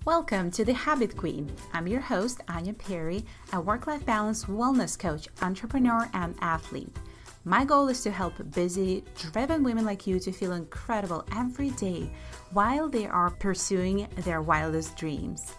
Welcome to The Habit Queen. I'm your host, Anya Perry, a work-life balance wellness coach, entrepreneur, and athlete. My goal is to help busy, driven women like you to feel incredible every day while they are pursuing their wildest dreams.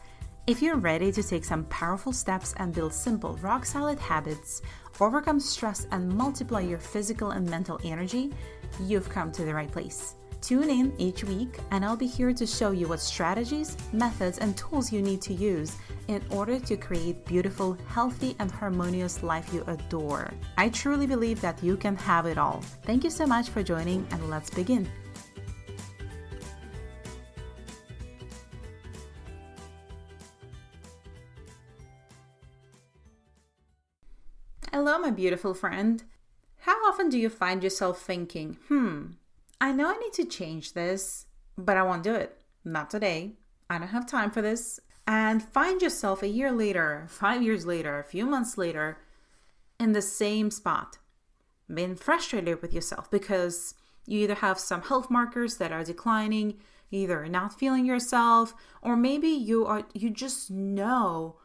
If you're ready to take some powerful steps and build simple, rock-solid habits, overcome stress, and multiply your physical and mental energy, you've come to the right place. Tune in each week and I'll be here to show you what strategies, methods, and tools you need to use in order to create beautiful, healthy, and harmonious life you adore. I truly believe that you can have it all. Thank you so much for joining, and let's begin. Hello, my beautiful friend. How often do you find yourself thinking, I know I need to change this, but I won't do it. Not today. I don't have time for this. And find yourself a year later, 5 years later, a few months later, in the same spot, being frustrated with yourself because you either have some health markers that are declining, either not feeling yourself, or maybe you just know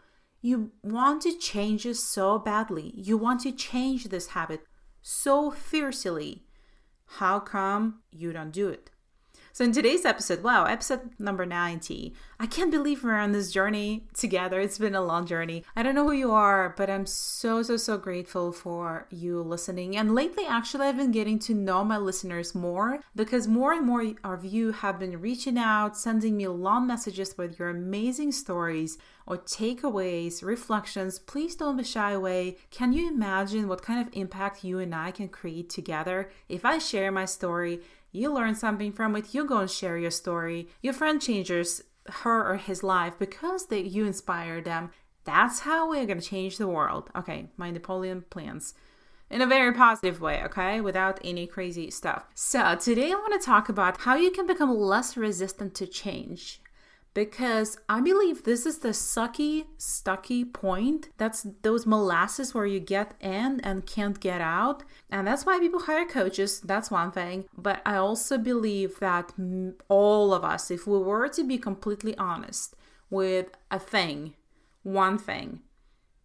you want to change this so badly. You want to change this habit so fiercely. How come you don't do it? So in today's episode, episode number 90, I can't believe we're on this journey together. It's been a long journey. I don't know who you are, but I'm so grateful for you listening. And lately, actually, I've been getting to know my listeners more because more and more of you have been reaching out, sending me long messages with your amazing stories or takeaways, reflections. Please don't be shy away. Can you imagine what kind of impact you and I can create together if I share my story? You learn something from it, you go and share your story. Your friend changes her or his life because you inspire them. That's how we're going to change the world. Okay, my Napoleon plans. In a very positive way, okay? Without any crazy stuff. So today I want to talk about how you can become less resistant to change. Because I believe this is the stucky point. That's those molasses where you get in and can't get out. And that's why people hire coaches. That's one thing. But I also believe that all of us, if we were to be completely honest with one thing,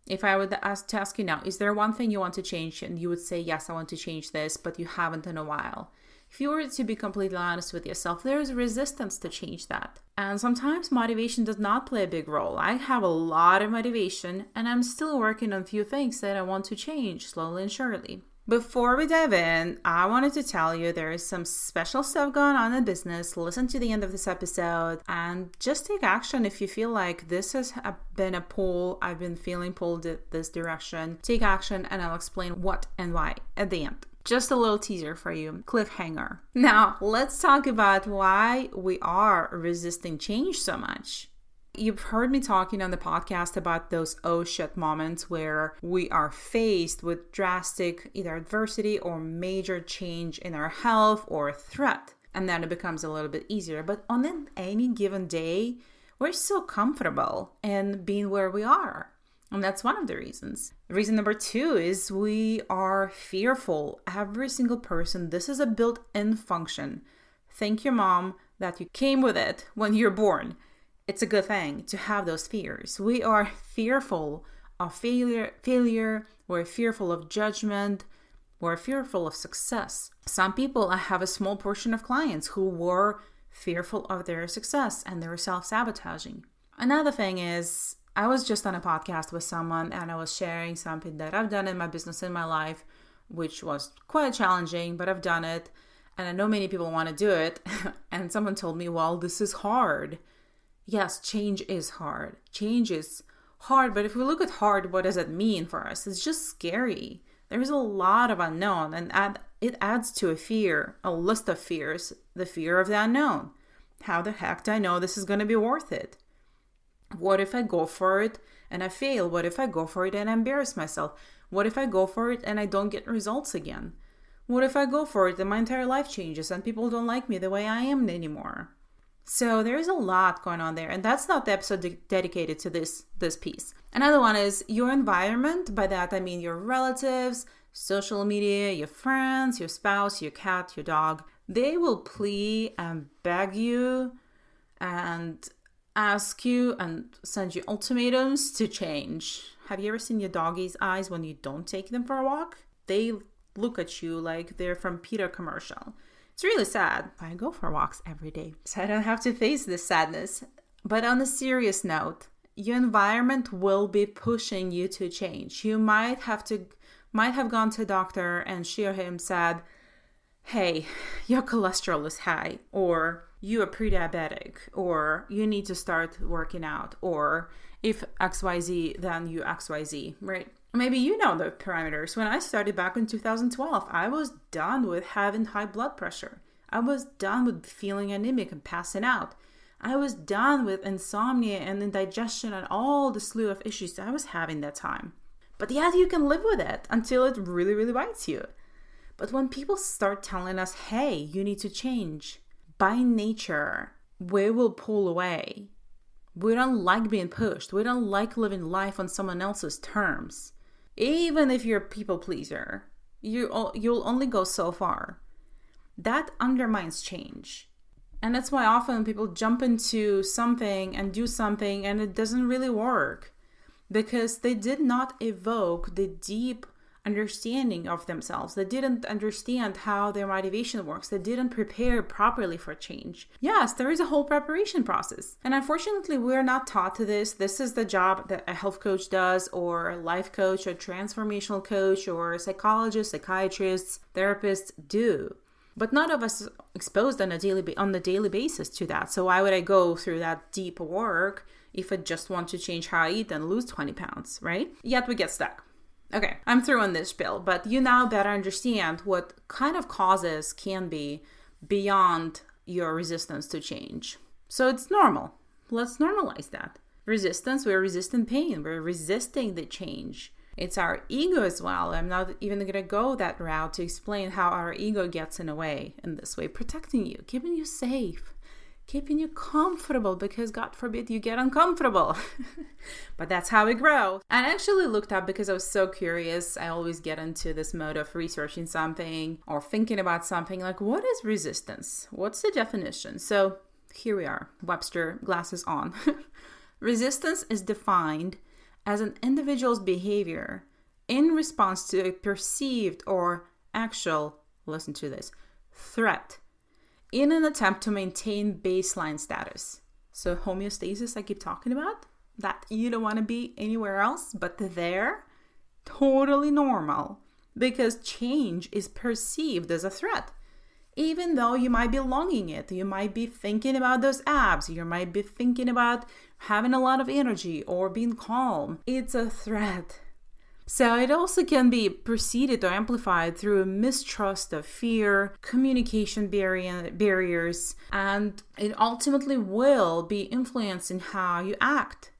if I were to ask you now, is there one thing you want to change? And you would say, yes, I want to change this, but you haven't in a while. If you were to be completely honest with yourself, there is resistance to change that. And sometimes motivation does not play a big role. I have a lot of motivation and I'm still working on a few things that I want to change slowly and surely. Before we dive in, I wanted to tell you there is some special stuff going on in business. Listen to the end of this episode and just take action if you feel like this has been a pull. I've been feeling pulled this direction. Take action and I'll explain what and why at the end. Just a little teaser for you, cliffhanger. Now, let's talk about why we are resisting change so much. You've heard me talking on the podcast about those oh shit moments where we are faced with drastic either adversity or major change in our health or threat. And then it becomes a little bit easier. But on any given day, we're so comfortable in being where we are. And that's one of the reasons. Reason number 2 is we are fearful. Every single person, this is a built-in function. Thank your mom that you came with it when you're born. It's a good thing to have those fears. We are fearful of failure. We're fearful of judgment. We're fearful of success. Some people, I have a small portion of clients who were fearful of their success and they were self-sabotaging. Another thing is, I was just on a podcast with someone and I was sharing something that I've done in my business, in my life, which was quite challenging, but I've done it. And I know many people want to do it. And someone told me, well, this is hard. Yes, change is hard. Change is hard. But if we look at hard, what does it mean for us? It's just scary. There's a lot of unknown and it adds to a fear, a list of fears, the fear of the unknown. How the heck do I know this is going to be worth it? What if I go for it and I fail? What if I go for it and I embarrass myself? What if I go for it and I don't get results again? What if I go for it and my entire life changes and people don't like me the way I am anymore? So there's a lot going on there. And that's not the episode dedicated to this piece. Another one is your environment. By that, I mean your relatives, social media, your friends, your spouse, your cat, your dog. They will plead and beg you and ask you and send you ultimatums to change. Have you ever seen your doggy's eyes when you don't take them for a walk? They look at you like they're from Peter commercial. It's really sad. I go for walks every day, so I don't have to face this sadness. But on a serious note, your environment will be pushing you to change. You might have gone to a doctor and she or him said, hey, your cholesterol is high, or you are pre-diabetic, or you need to start working out, or if XYZ, then you XYZ, right? Maybe you know the parameters. When I started back in 2012, I was done with having high blood pressure. I was done with feeling anemic and passing out. I was done with insomnia and indigestion and all the slew of issues I was having that time. But yet you can live with it until it really, really bites you. But when people start telling us, hey, you need to change, by nature, we will pull away. We don't like being pushed. We don't like living life on someone else's terms. Even if you're a people pleaser, you'll only go so far. That undermines change. And that's why often people jump into something and do something and it doesn't really work because they did not evoke the deep understanding of themselves. They didn't understand how their motivation works. They didn't prepare properly for change. Yes, there is a whole preparation process. And unfortunately, we're not taught to this. This is the job that a health coach does, or a life coach, or transformational coach, or psychologists, psychiatrists, therapists do. But none of us exposed on the daily basis to that. So why would I go through that deep work if I just want to change how I eat and lose 20 pounds, right? Yet we get stuck. Okay, I'm through on this spiel, but you now better understand what kind of causes can be beyond your resistance to change. So it's normal. Let's normalize that. Resistance, we're resisting pain. We're resisting the change. It's our ego as well. I'm not even going to go that route to explain how our ego gets in a way in this way, protecting you, keeping you safe, keeping you comfortable because God forbid you get uncomfortable. But that's how we grow. And I actually looked up because I was so curious. I always get into this mode of researching something or thinking about something like, what is resistance? What's the definition? So here we are, Webster glasses on. Resistance is defined as an individual's behavior in response to a perceived or actual, listen to this, threat in an attempt to maintain baseline status. So homeostasis I keep talking about, that you don't want to be anywhere else but there, totally normal, because change is perceived as a threat. Even though you might be longing it, you might be thinking about those abs, you might be thinking about having a lot of energy or being calm, it's a threat. So it also can be preceded or amplified through a mistrust of fear, communication barriers, and it ultimately will be influencing how you act,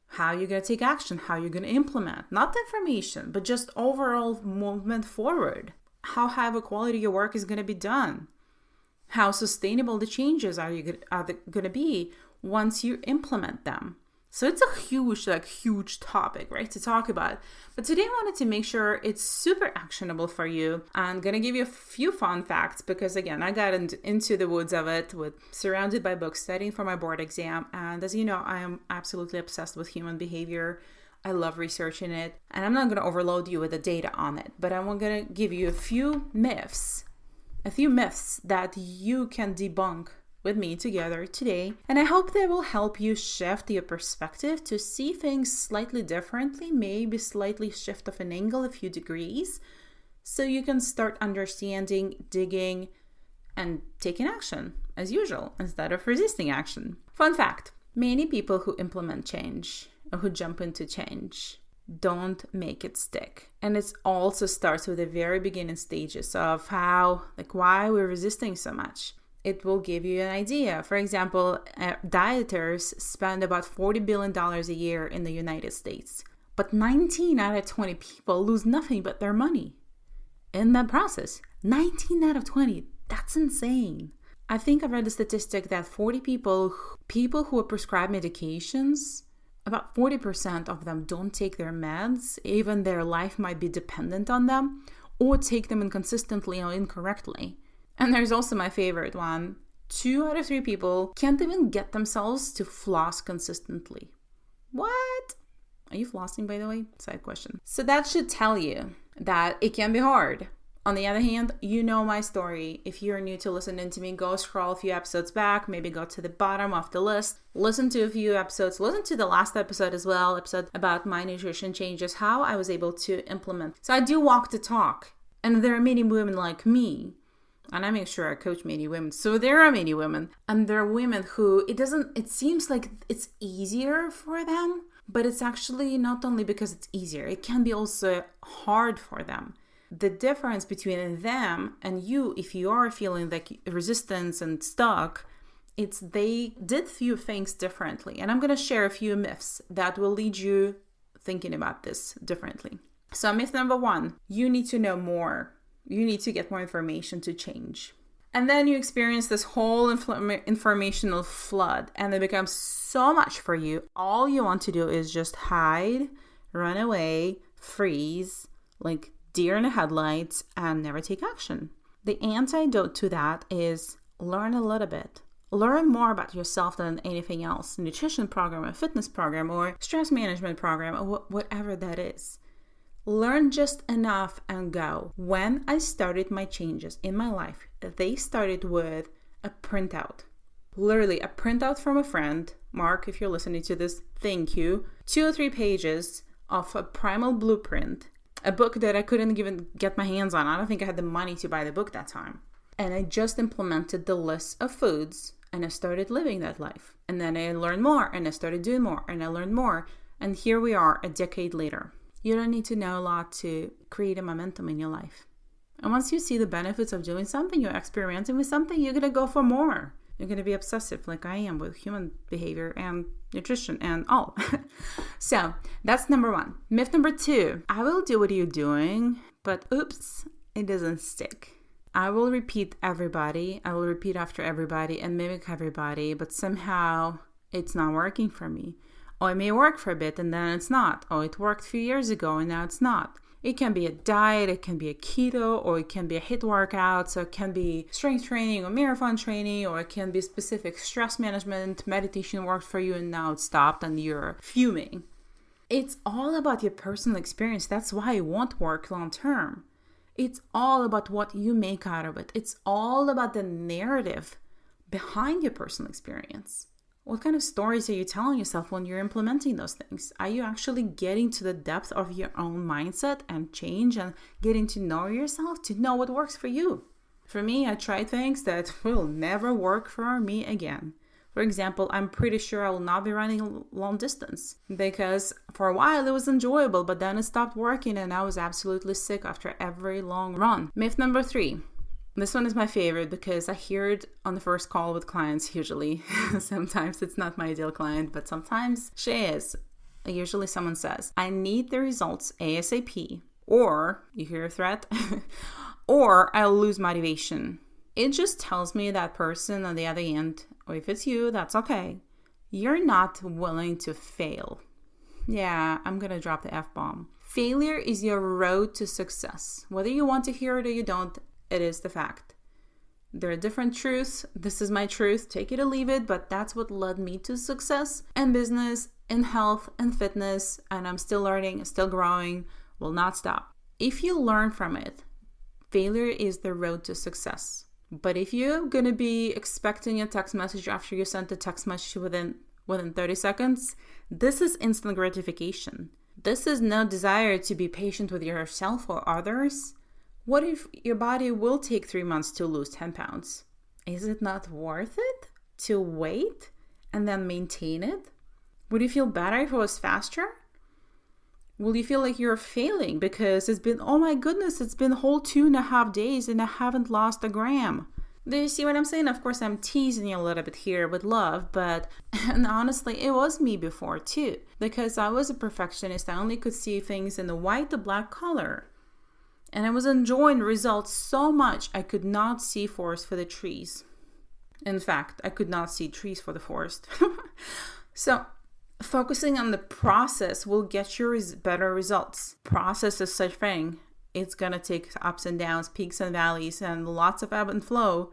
how you're going to take action, how you're going to implement, not the information, but just overall movement forward. How high of a quality your work is going to be done. How sustainable the changes are going to be once you implement them. So it's a huge topic, right, to talk about. But today I wanted to make sure it's super actionable for you. I'm going to give you a few fun facts because, again, I got into the woods of it, surrounded by books, studying for my board exam. And as you know, I am absolutely obsessed with human behavior. I love researching it, and I'm not going to overload you with the data on it, but I'm going to give you a few myths that you can debunk with me together today, and I hope they will help you shift your perspective to see things slightly differently, maybe slightly shift of an angle a few degrees, so you can start understanding, digging, and taking action, as usual, instead of resisting action. Fun fact, many people who implement change or who jump into change don't make it stick. And it also starts with the very beginning stages of why we're resisting so much. It will give you an idea. For example, dieters spend about $40 billion a year in the United States, but 19 out of 20 people lose nothing but their money in that process. 19 out of 20, that's insane. I think I read a statistic that 40 people who are prescribed medications, about 40% of them don't take their meds, even their life might be dependent on them, or take them inconsistently or incorrectly. And there's also my favorite one. 2 out of 3 people can't even get themselves to floss consistently. What? Are you flossing, by the way? Side question. So that should tell you that it can be hard. On the other hand, you know my story. If you're new to listening to me, go scroll a few episodes back, maybe go to the bottom of the list, listen to a few episodes, listen to the last episode as well, episode about my nutrition changes, how I was able to implement. So I do walk the talk, and there are many women like me, and I make sure I coach many women. So there are many women, and there are women who it seems like it's easier for them, but it's actually not only because it's easier, it can be also hard for them. The difference between them and you, if you are feeling like resistance and stuck, it's they did few things differently. And I'm going to share a few myths that will lead you thinking about this differently. So myth number 1, you need to know more. You need to get more information to change. And then you experience this whole informational flood, and it becomes so much for you. All you want to do is just hide, run away, freeze, like deer in the headlights, and never take action. The antidote to that is learn a little bit. Learn more about yourself than anything else. Nutrition program, a fitness program, or stress management program, or whatever that is. Learn just enough and go. When I started my changes in my life, they started with a printout. Literally a printout from a friend. Mark, if you're listening to this, thank you. 2 or 3 pages of a primal blueprint. A book that I couldn't even get my hands on. I don't think I had the money to buy the book that time. And I just implemented the list of foods, and I started living that life. And then I learned more, and I started doing more, and I learned more. And here we are a decade later. You don't need to know a lot to create a momentum in your life. And once you see the benefits of doing something, you're experimenting with something, you're going to go for more. You're going to be obsessive like I am with human behavior and nutrition and all. So that's number 1. Myth number 2, I will do what you're doing, but oops, it doesn't stick. I will repeat everybody. I will repeat after everybody and mimic everybody, but somehow it's not working for me. Or it may work for a bit and then it's not. Or it worked a few years ago and now it's not. It can be a diet, it can be a keto, or it can be a HIIT workout. So it can be strength training or marathon training, or it can be specific stress management, meditation worked for you and now it stopped and you're fuming. It's all about your personal experience. That's why it won't work long term. It's all about what you make out of it. It's all about the narrative behind your personal experience. What kind of stories are you telling yourself when you're implementing those things? Are you actually getting to the depth of your own mindset and change and getting to know yourself, to know what works for you? For me, I tried things that will never work for me again. For example, I'm pretty sure I will not be running long distance because for a while it was enjoyable, but then it stopped working and I was absolutely sick after every long run. Myth number 3. This one is my favorite because I hear it on the first call with clients usually. Sometimes it's not my ideal client, but sometimes she is. Usually someone says, I need the results ASAP, or, you hear a threat, or I'll lose motivation. It just tells me that person on the other end, or if it's you, that's okay. You're not willing to fail. Yeah, I'm gonna drop the F-bomb. Failure is your road to success. Whether you want to hear it or you don't, it is the fact. There are different truths. This is my truth. Take it or leave it. But that's what led me to success in business, in health, and fitness. And I'm still learning, still growing, will not stop. If you learn from it, failure is the road to success. But if you're going to be expecting a text message after you sent the text message within 30 seconds, this is instant gratification. This is no desire to be patient with yourself or others. What if your body will take 3 months to lose 10 pounds? Is it not worth it to wait and then maintain it? Would you feel better if it was faster? Will you feel like you're failing because it's been, oh my goodness, it's been a whole 2.5 days and I haven't lost a gram? Do you see what I'm saying? Of course, I'm teasing you a little bit here with love, but and honestly, it was me before too, because I was a perfectionist. I only could see things in the white to black color. And I was enjoying results so much I could not see forest for the trees. In fact, I could not see trees for the forest. So focusing on the process will get you better results. Process is such thing. It's going to take ups and downs, peaks and valleys, and lots of ebb and flow.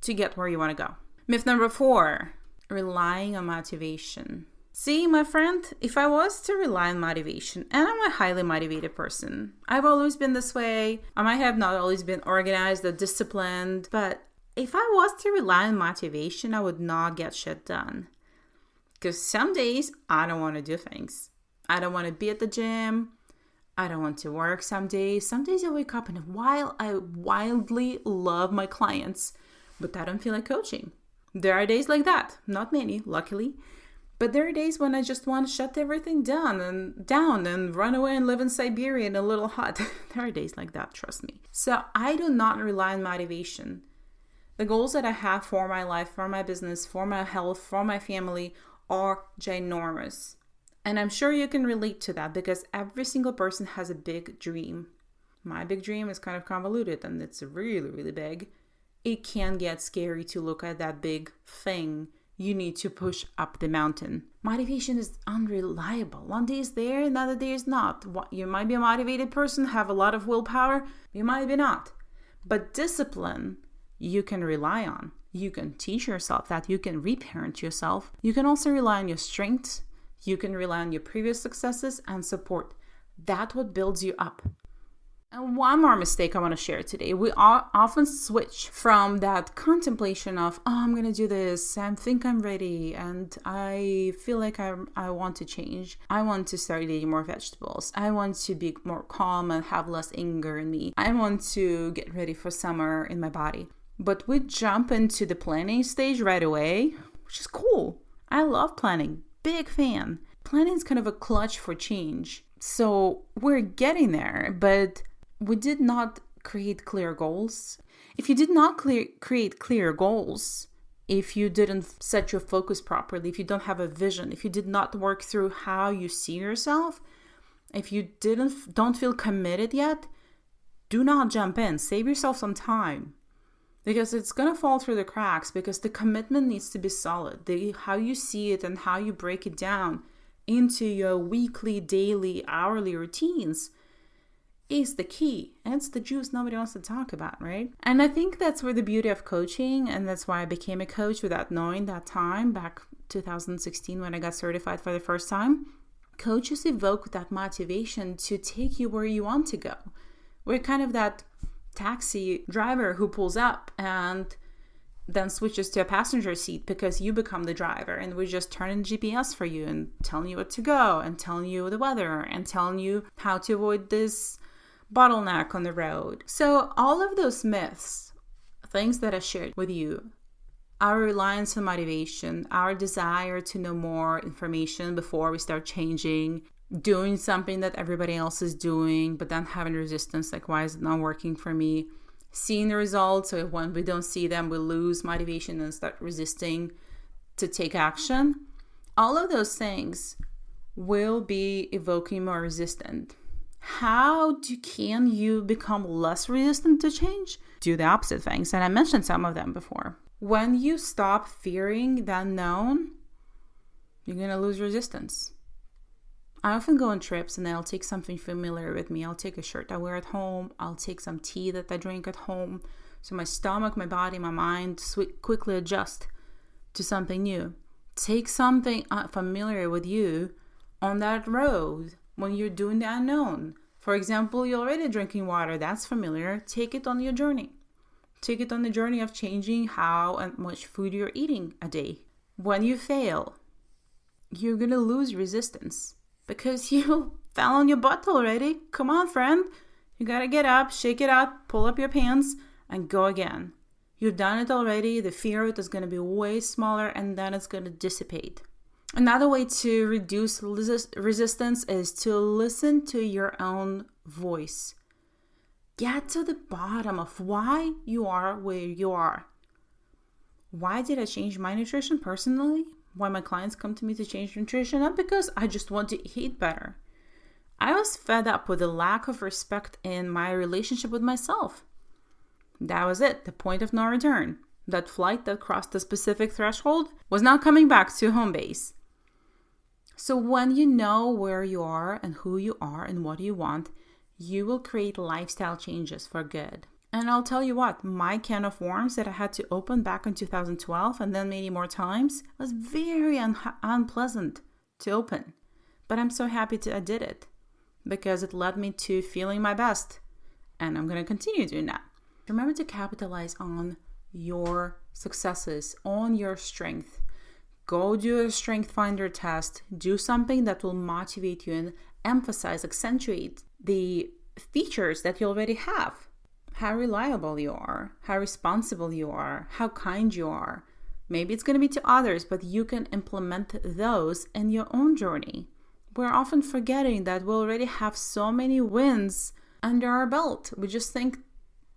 to get where you want to go. Myth number 4, relying on motivation. See, my friend, if I was to rely on motivation, and I'm a highly motivated person, I've always been this way. I might have not always been organized or disciplined, but if I was to rely on motivation, I would not get shit done. Because some days I don't want to do things. I don't want to be at the gym. I don't want to work some days. Some days I wake up and while I wildly love my clients, but I don't feel like coaching. There are days like that. Not many, luckily. But there are days when I just want to shut everything down and run away and live in Siberia in a little hut. There are days like that, trust me. So I do not rely on motivation. The goals that I have for my life, for my business, for my health, for my family are ginormous. And I'm sure you can relate to that because every single person has a big dream. My big dream is kind of convoluted and it's really, really big. It can get scary to look at that big thing you need to push up the mountain. Motivation is unreliable. One day is there, another day is not. You might be a motivated person, have a lot of willpower. You might be not. But discipline, you can rely on. You can teach yourself that. You can reparent yourself. You can also rely on your strengths. You can rely on your previous successes and support. That's what builds you up. And one more mistake I want to share today. We often switch from that contemplation of, I'm going to do this, I think I'm ready, and I feel like I want to change. I want to start eating more vegetables. I want to be more calm and have less anger in me. I want to get ready for summer in my body. But we jump into the planning stage right away, which is cool. I love planning. Big fan. Planning is kind of a clutch for change. So we're getting there, but we did not create clear goals. If you did not create clear goals, if you didn't set your focus properly, if you don't have a vision, if you did not work through how you see yourself, if you don't feel committed yet, do not jump in. Save yourself some time because it's going to fall through the cracks because the commitment needs to be solid. How you see it and how you break it down into your weekly, daily, hourly routines is the key. And it's the juice nobody wants to talk about, right? And I think that's where the beauty of coaching, and that's why I became a coach without knowing that time, back 2016 when I got certified for the first time. Coaches evoke that motivation to take you where you want to go. We're kind of that taxi driver who pulls up and then switches to a passenger seat because you become the driver, and we're just turning GPS for you and telling you what to go and telling you the weather and telling you how to avoid this bottleneck on the road. So all of those myths, things that I shared with you, our reliance on motivation, our desire to know more information before we start changing, doing something that everybody else is doing, but then having resistance, like why is it not working for me? Seeing the results, so when we don't see them, we lose motivation and start resisting to take action. All of those things will be evoking more resistance. How can you become less resistant to change? Do the opposite things. And I mentioned some of them before. When you stop fearing the unknown, you're going to lose resistance. I often go on trips and I'll take something familiar with me. I'll take a shirt I wear at home. I'll take some tea that I drink at home. So my stomach, my body, my mind quickly adjust to something new. Take something familiar with you on that road when you're doing the unknown. For example, you're already drinking water. That's familiar. Take it on your journey. Take it on the journey of changing how and much food you're eating a day. When you fail, you're going to lose resistance because you fell on your butt already. Come on, friend. You got to get up, shake it up, pull up your pants, and go again. You've done it already. The fear of it is going to be way smaller, and then it's going to dissipate. Another way to reduce resistance is to listen to your own voice. Get to the bottom of why you are where you are. Why did I change my nutrition personally? Why my clients come to me to change nutrition? Not because I just want to eat better. I was fed up with the lack of respect in my relationship with myself. That was it, the point of no return. That flight that crossed a specific threshold was not coming back to home base. So when you know where you are and who you are and what you want, you will create lifestyle changes for good. And I'll tell you what, my can of worms that I had to open back in 2012 and then many more times was very unpleasant to open. But I'm so happy I did it because it led me to feeling my best. And I'm going to continue doing that. Remember to capitalize on your successes, on your strength. Go do a strength finder test. Do something that will motivate you and emphasize, accentuate the features that you already have. How reliable you are, how responsible you are, how kind you are. Maybe it's going to be to others, but you can implement those in your own journey. We're often forgetting that we already have so many wins under our belt. We just think,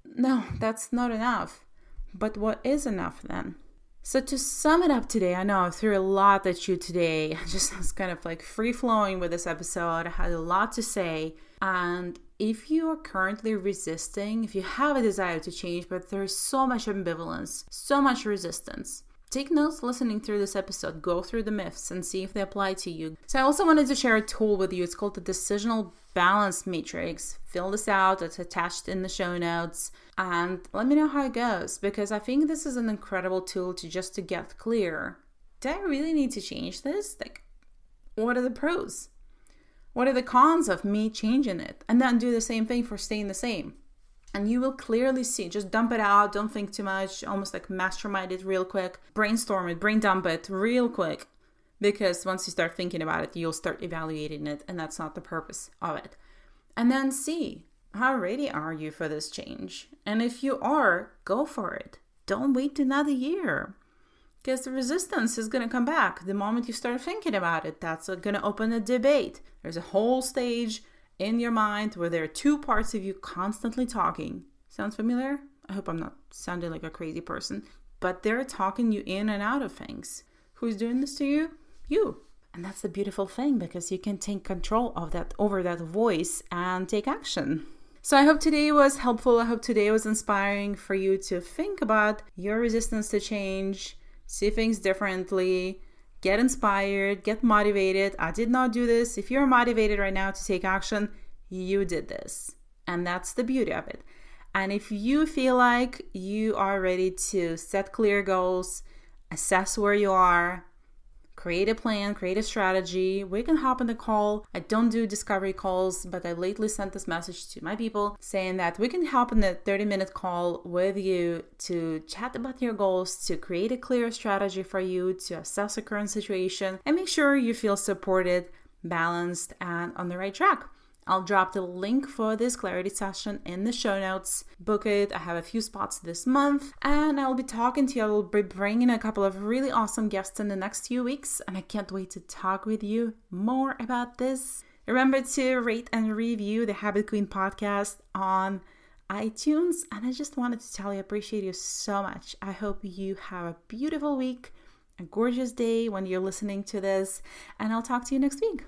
no, that's not enough. But what is enough then? So to sum it up today, I know I threw a lot at you today. I just was kind of like free flowing with this episode. I had a lot to say. And if you are currently resisting, if you have a desire to change, but there's so much ambivalence, so much resistance, take notes listening through this episode. Go through the myths and see if they apply to you. So I also wanted to share a tool with you. It's called the Decisional Balance Matrix. Fill this out. It's attached in the show notes. And let me know how it goes, because I think this is an incredible tool to get clear. Do I really need to change this? Like, what are the pros? What are the cons of me changing it? And then do the same thing for staying the same. And you will clearly see, just dump it out. Don't think too much, almost like mastermind it real quick. Brainstorm it, brain dump it real quick. Because once you start thinking about it, you'll start evaluating it. And that's not the purpose of it. And then see, how ready are you for this change? And if you are, go for it. Don't wait another year. Because the resistance is going to come back the moment you start thinking about it. That's going to open a debate. There's a whole stage in your mind where there are two parts of you constantly talking. Sounds familiar? I hope I'm not sounding like a crazy person. But they're talking you in and out of things. Who's doing this to you? You. And that's the beautiful thing, because you can take control of that, over that voice, and take action. So I hope today was helpful. I hope today was inspiring for you to think about your resistance to change, see things differently, get inspired, get motivated. I did not do this. If you're motivated right now to take action, you did this. And that's the beauty of it. And if you feel like you are ready to set clear goals, assess where you are, create a plan, create a strategy, we can hop on the call. I don't do discovery calls, but I lately sent this message to my people saying that we can hop on a 30-minute call with you to chat about your goals, to create a clear strategy for you, to assess the current situation, and make sure you feel supported, balanced, and on the right track. I'll drop the link for this clarity session in the show notes. Book it. I have a few spots this month, and I'll be talking to you. I'll be bringing a couple of really awesome guests in the next few weeks, and I can't wait to talk with you more about this. Remember to rate and review the Habit Queen podcast on iTunes, and I just wanted to tell you I appreciate you so much. I hope you have a beautiful week, a gorgeous day when you're listening to this, and I'll talk to you next week.